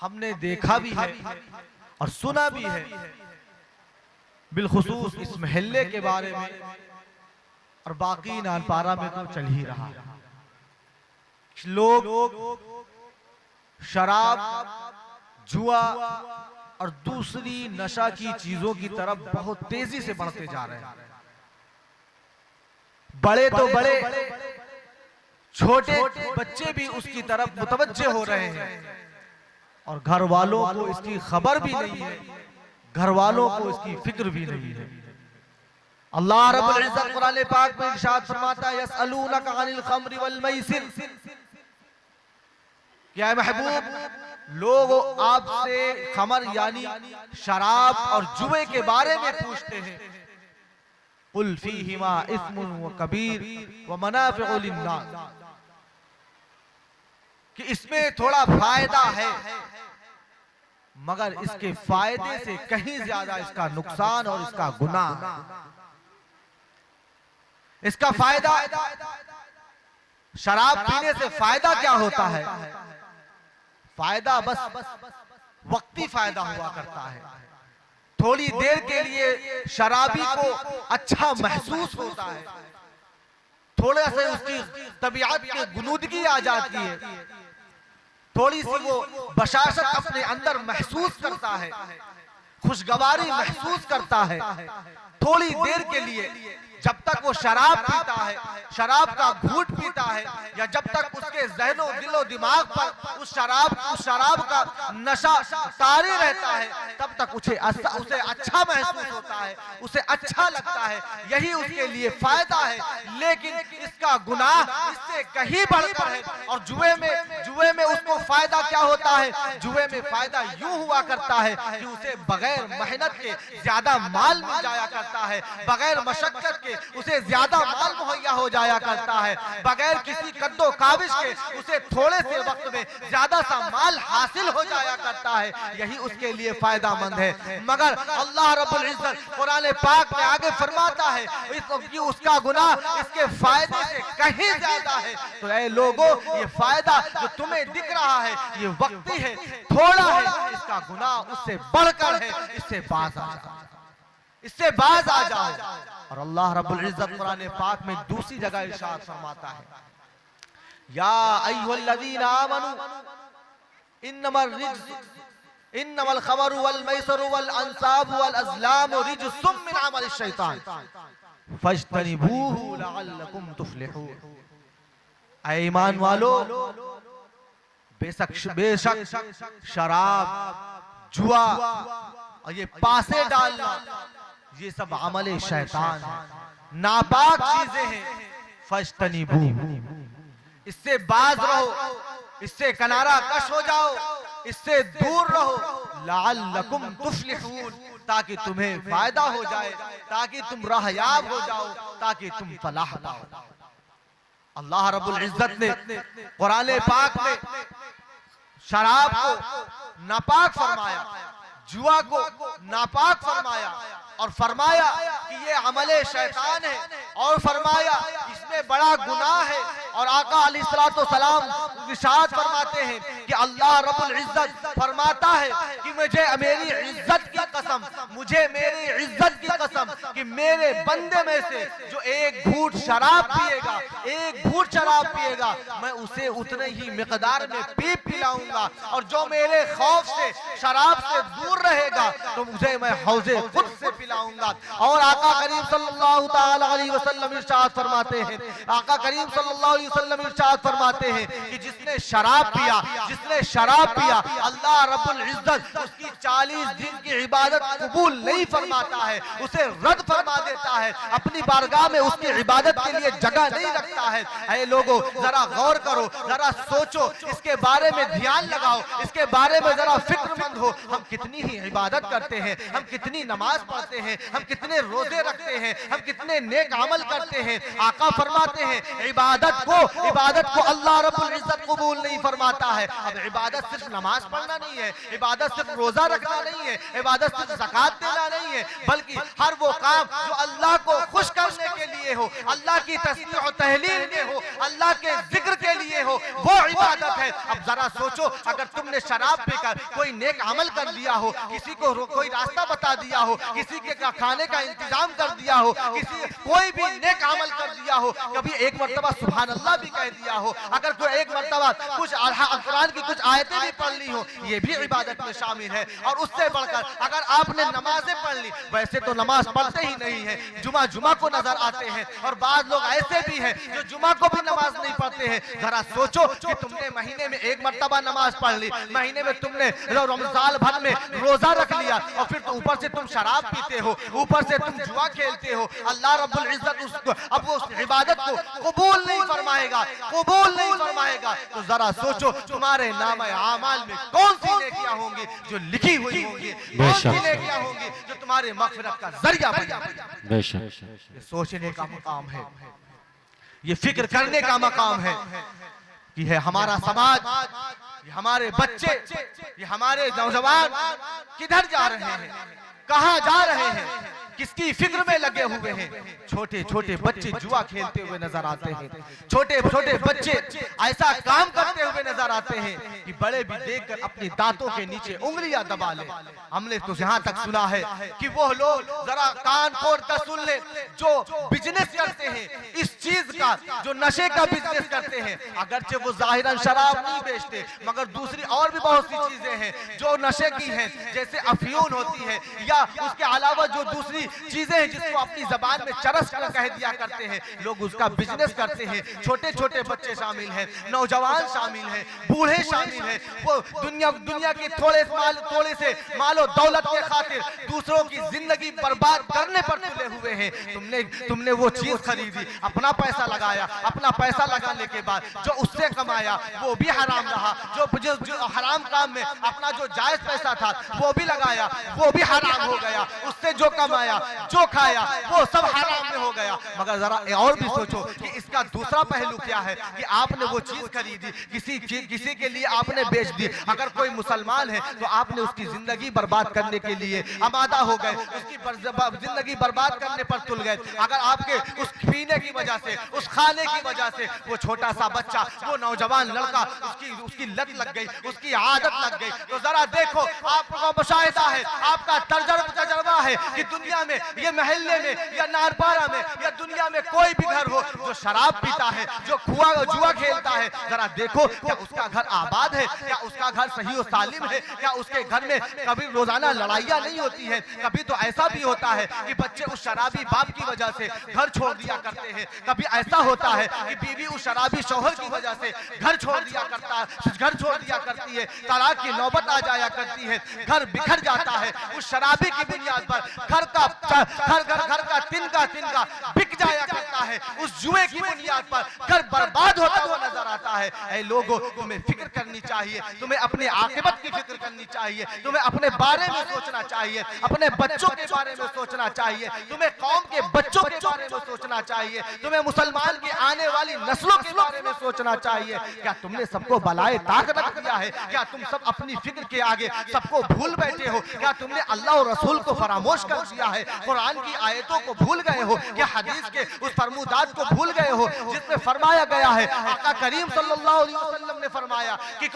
हमने देखा भी है और सुना भी है, बिलखुसूस इस महल्ले के बारे में, और बाकी नानपारा में तो चल ही रहा है। लोग शराब, जुआ और दूसरी नशा की चीजों की तरफ बहुत तेजी से बढ़ते जा रहे हैं। बड़े तो बड़े, छोटे बच्चे भी उसकी तरफ मुतवज्जे हो रहे हैं, और घर वालों को इसकी खबर भी नहीं है, घर वालों को इसकी फिक्र भी नहीं है। अल्लाह रब्बुल इज्जत कुरान पाक में इरशाद फरमाता है, यसअलूनका अनिल खम्रि वल मैसिर, क्या महबूब, लोग आपसे खमर यानी शराब और जुए के बारे में पूछते हैं। कुल फीहिमा इस्मुन व कबीर व मनाफिउ लिन्नास, कि इसमें थोड़ा फायदा है, मगर इसके फायदे से कहीं ज्यादा इसका नुकसान और इसका गुनाह। इसका फायदा, शराब पीने से फायदा क्या होता है? फायदा बस वक्ती फायदा हुआ करता है। थोड़ी देर के लिए शराबी को अच्छा महसूस होता है, थोड़ा सा उसकी तबीयत में गुनूदगी आ जाती है, थोड़ी सी वो बशाशत अपने अंदर महसूस करता है, खुशगवारी महसूस करता है। थोड़ी देर के लिए जब तक वो शराब पीता है, शराब का घूंट पीता है, या जब तक उसके ज़हनो दिलो दिमाग पर उस शराब का नशा तारी रहता है, तब तक उसे अच्छा महसूस होता है, उसे अच्छा लगता है, यही उसके लिए फायदा है। लेकिन इसका गुनाह इससे कहीं बढ़कर है। और जुए में उसको फायदा क्या होता है? जुए में फायदा यूं हुआ करता है कि उसे बगैर मेहनत के ज्यादा माल मिल जाया करता है, बगैर मशक्कत के उसे ज्यादा माल मुहैया हो जाया करता है, बगैर किसी कद्दो काविश के उसे थोड़े से वक्त में ज्यादा सा माल हासिल हो जाया करता है, यही उसके लिए फायदामंद है। मगर अल्लाह रब्बुल इज्जत कुरान पाक में आगे फरमाता है कि उसका गुनाह इसके फायदे से कहीं ज्यादा है। तो ऐ लोगों, ये फायदा जो तुम्हें दिख रहा है ये वक्ती है, थोड़ा है, इसका गुनाह उससे बढ़कर है। इससे बाज आ जाओ, इससे बाज आ जाओ। और अल्लाह रब्बुल इज्जत कुरान पाक में दूसरी जगह इरशाद फरमाता है, या अय्युहल्लज़ीना आमनू इन्नमल खमरु वल मैसरु वल अंसाबु वल अज़लामु रिज्सुम मिन अमलिश शैतान फज्तनिबूहु लअल्लकुम तुफ्लिहून। ऐ ईमान वालो, बेशक शराब, जुआ और ये पासे डालना, ये सब अमले शैतान है, नापाक चीजें हैं। फज्तनिबू, इससे बाज रहो, इससे किनारा कश हो जाओ, इससे दूर रहो। लअल्लकुम तुफ्लिहून, ताकि तुम्हें फायदा हो जाए, ताकि तुम राहयाब हो जाओ, ताकि तुम फलाह पाओ। अल्लाह रब्बुल इज्जत ने कुरान पाक में शराब को नापाक फरमाया, जुआ को नापाक फरमाया, और फरमाया कि ये अमले शैतान है, और फरमाया इसमें बड़ा गुनाह है। और आका अलैहिस्सलातु वस्सलाम इरशाद फरमाते हैं कि अल्लाह रब्बुल इज्जत फरमाता है कि मुझे मेरी इज्जत की कसम, मुझे मेरी इज्जत की कसम, कि मेरे बंदे में से जो एक घूंट शराब पिएगा, एक घूंट शराब पिएगा, मैं उसे उतने ही मिकदार में पीप पिलाऊंगा, और जो मेरे खौफ से शराब से दूर रहेगा तो मुझे मैं हौज़े खुद से पिलाऊंगा। और आका करीम सल्लल्लाहु ताला अलैहि वसल्लम इरशाद फरमाते हैं, आका करीम सल्लल्लाहु अलैहि वसल्लम इरशाद फरमाते हैं कि जिसने शराब पिया, अल्लाह रब्बुल इज्जत उसकी 40 दिन की इबादत कबूल नहीं फरमाता है, उसे रद्द फरमा देता है, अपनी बारगाह में उसकी इबादत के लिए जगह नहीं रखता है। ऐ लोगों, जरा गौर करो, जरा सोचो, इसके बारे में ध्यान लगाओ, इसके बारे में जरा फिक्रमंद हो। हम कितनी ही इबादत करते हैं, हम कितनी नमाज पढ़ते हैं, हम कितने रोजे रखते हैं, हम कितने नेक अमल करते हैं। आका फरमाते हैं इबादत को अल्लाह रब्बुल इज्जत कबूल नहीं फरमाता है। अब इबादत सिर्फ नमाज पढ़ना नहीं है, इबादत सिर्फ रोजा रखना नहीं है, इबादत सिर्फ ज़कात देना नहीं है, बल्कि हर वो काम जो अल्लाह को खुश करने के लिए हो, अल्लाह की तस्बीह और तहलील में हो, अल्लाह के जिक्र के लिए हो, वो इबादत है। अब जरा सोचो, अगर तुमने शराब पीकर कोई नेक अमल कर लिया हो, किसी को कोई रास्ता बता दिया हो, किसी के खाने का इंतजाम कर दिया हो, किसी कोई भी नेक अमल कर दिया हो, कभी एक मर्तबा सुभान अल्लाह भी कह दिया हो, अगर कोई एक मर्तबा कुछ कुरान की कुछ आयतें भी पढ़ ली हो, ये भी इबादत में शामिल है। और उससे बढ़कर अगर आपने नमाजें पढ़ ली, वैसे तो नमाज पढ़ते ही नहीं है, जुमा को नजर आते हैं, और बाद लोग ऐसे भी हैं जो जुमा को भी नमाज नहीं पढ़ते हैं। जरा सोचो कि तुमने महीने में एक मर्तबा नमाज पढ़ ली, महीने में तुमने रमजान भर में रोजा रख लिया, और फिर तो ऊपर से तुम शराब पीते हो, ऊपर से तुम जुआ खेलते हो। अल्लाह रब्बुल इज्जत उसको अब उस इबादत को कबूल नहीं फरमाएगा, कबूल नहीं फरमाएगा। तो जरा सोचो तुम्हारे नामे आमाल में कौन सी नेकियां होंगी जो लिखी हुई होंगी, कौन सी नेकियां होंगी जो तुम्हारे मग़फ़िरत का जरिया बनेगी। बेशक सोचने का मकाम है, ये फिक्र करने का मकाम है कि है हमारा समाज, ये हमारे बच्चे, ये हमारे नौजवान किधर जा रहे हैं, कहां जा रहे हैं, किसकी फिक्र में लगे हुए हैं। छोटे छोटे बच्चे जुआ खेलते हुए नजर आते हैं, छोटे छोटे बच्चे ऐसा काम करते हुए नजर आते हैं कि बड़े भी देखकर अपने दांतों के नीचे उंगलियां दबा ले। हमने तो यहाँ तक सुना है कि वो लोग, जरा कान खोल कर सुन ले, जो बिजनेस करते हैं इस चीज का, जो नशे का बिजनेस करते हैं, अगरचे वो जाहिरन शराब नहीं बेचते, मगर दूसरी और भी बहुत सी चीजें हैं जो नशे की हैं, जैसे अफयून होती है, या उसके अलावा जो दूसरी चीजें हैं जिसको अपनी जबान में चरस कर कह दिया करते हैं, लोग उसका बिजनेस करते हैं। छोटे छोटे बच्चे शामिल हैं, नौजवान शामिल हैं, बूढ़े शामिल हैं, वो दुनिया की थोड़े से मालो दौलत के खातिर दूसरों की जिंदगी बर्बाद करने पर तुले हुए हैं। तुमने वो चीज खरीदी, अपना पैसा लगाया, अपना पैसा लगाने के बाद जो उससे कमाया वो भी हराम रहा, जो हराम काम में अपना जो जायज पैसा था वो भी लगाया, वो भी हराम हो गया, उससे जो कमाया जो खाया वो सब हराम में हो गया। मगर जरा और भी सोचो कि इसका दूसरा पहलू क्या है कि आपने वो चीज खरीदी, किसी के लिए आपने बेच दी। अगर कोई मुसलमान है तो आपने उसकी जिंदगी बर्बाद करने के लिए आमादा हो गए, उसकी जिंदगी बर्बाद करने पर तुल गए। अगर आपके उस पीने की वजह से, उस खाने की वजह से वो छोटा सा बच्चा, वो नौजवान लड़का, उसकी लत लग गई, उसकी आदत लग गई, तो जरा देखो, आपका मुशाहिदा है, आपका तजर्बा है कि दुनिया में, ये महल्ले में या नारपारा में या दुनिया में कोई भी घर हो जो शराब पीता है, जो जुआ खेलता है, जरा देखो क्या उसका घर आबाद है, क्या उसका घर सही और सालिम है, क्या उसके घर में कभी रोजाना लड़ाइयाँ नहीं होती है। कभी तो ऐसा भी होता है कि बच्चे उस शराबी बाप की वजह से घर छोड़ दिया करते हैं, कभी ऐसा होता है कि बीवी उस शराबी शौहर की वजह से घर छोड़ दिया करती है, तलाक की नौबत आ जाया करती है, घर बिखर जाता है उस शराबी की बुनियाद पर, घर का तिनका बिक जाया करता है उस जुए की बुनियाद पर, घर बर्बाद होता हुआ नजर आता है। ऐ लोगों, तुम्हें फिक्र करनी चाहिए, तुम्हें अपने आखिरत की फिक्र करनी चाहिए, तुम्हें अपने बारे में सोचना चाहिए, अपने बच्चों के बारे में सोचना चाहिए, तुम्हें कौम के बच्चों के बारे में सोचना चाहिए, तुम्हें मुसलमान की आने वाली नस्लों के बारे में सोचना चाहिए। क्या तुमने सबको बलाए ताक रख दिया है? क्या तुम सब अपनी फिक्र के आगे सबको भूल बैठे हो? क्या तुमने अल्लाह और रसूल को फरामोश कर दिया है? कुरान की आयतों को भूल गए हो? क्या हदीस के उस फरमूदात को भूल गए हो जिसमें फरमाया गया है, आका करीम सल्लल्लाहु अलैहि वसल्लम ने फरमाया कि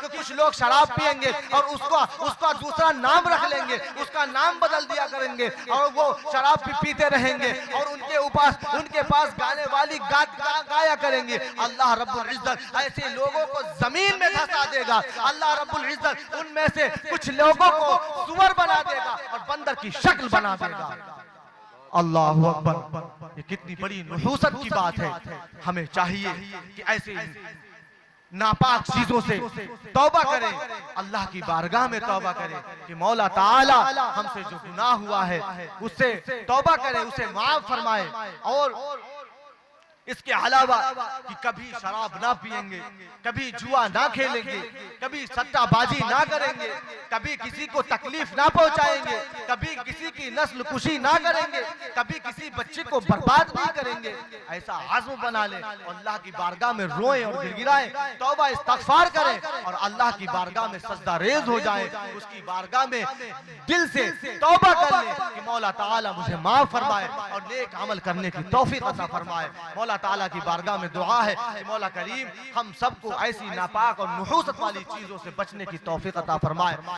कुछ लोग शराब पिएंगे और उसका दूसरा नाम रख लेंगे, उसका नाम बदल दिया करेंगे और वो शराब पीते रहेंगे और उनके पास गाने वाली गाया करेंगे। अल्लाह रब्बुल इज्जत ऐसे लोगों को जमीन में धंसा देगा। अल्लाह रब्बुल इज्जत उनमें से कुछ लोगों को सुअर बना देगा और बंदर की शक्ल बना देगा। अल्लाहु अकबर, ये कितनी बड़ी नुहूसत की बात है। हमें चाहिए कि ऐसे नापाक चीजों से तौबा करें, अल्लाह की बारगाह में तौबा करें कि मौला ताला हमसे जो गुनाह हुआ है उससे तौबा करें, उसे माफ फरमाए और इसके अलावा कि कभी शराब ना पिएंगे, कभी जुआ ना खेलेंगे, कभी सट्टाबाजी ना करेंगे, कभी किसी को तकलीफ ना पहुंचाएंगे, कभी किसी की नस्ल कुशी ना करेंगे, कभी किसी बच्चे को बर्बाद नहीं करेंगे। ऐसा आज़्म बना ले और अल्लाह की बारगाह में रोएं और गिड़गिड़ाएं, तौबा इस्तगफार करें और अल्लाह की बारगाह में सजदा रेज हो जाए, उसकी बारगाह में दिल से तौबा कर ले कि मौला ताला मुझे माफ फरमाए और नेक अमल करने की तौफीक अता फरमाए। मौला ताला की बारगाह में दुआ है कि मौला करीम हम सबको ऐसी नापाक और नुहूसत वाली चीजों से बचने की तौफीक अता फरमाए।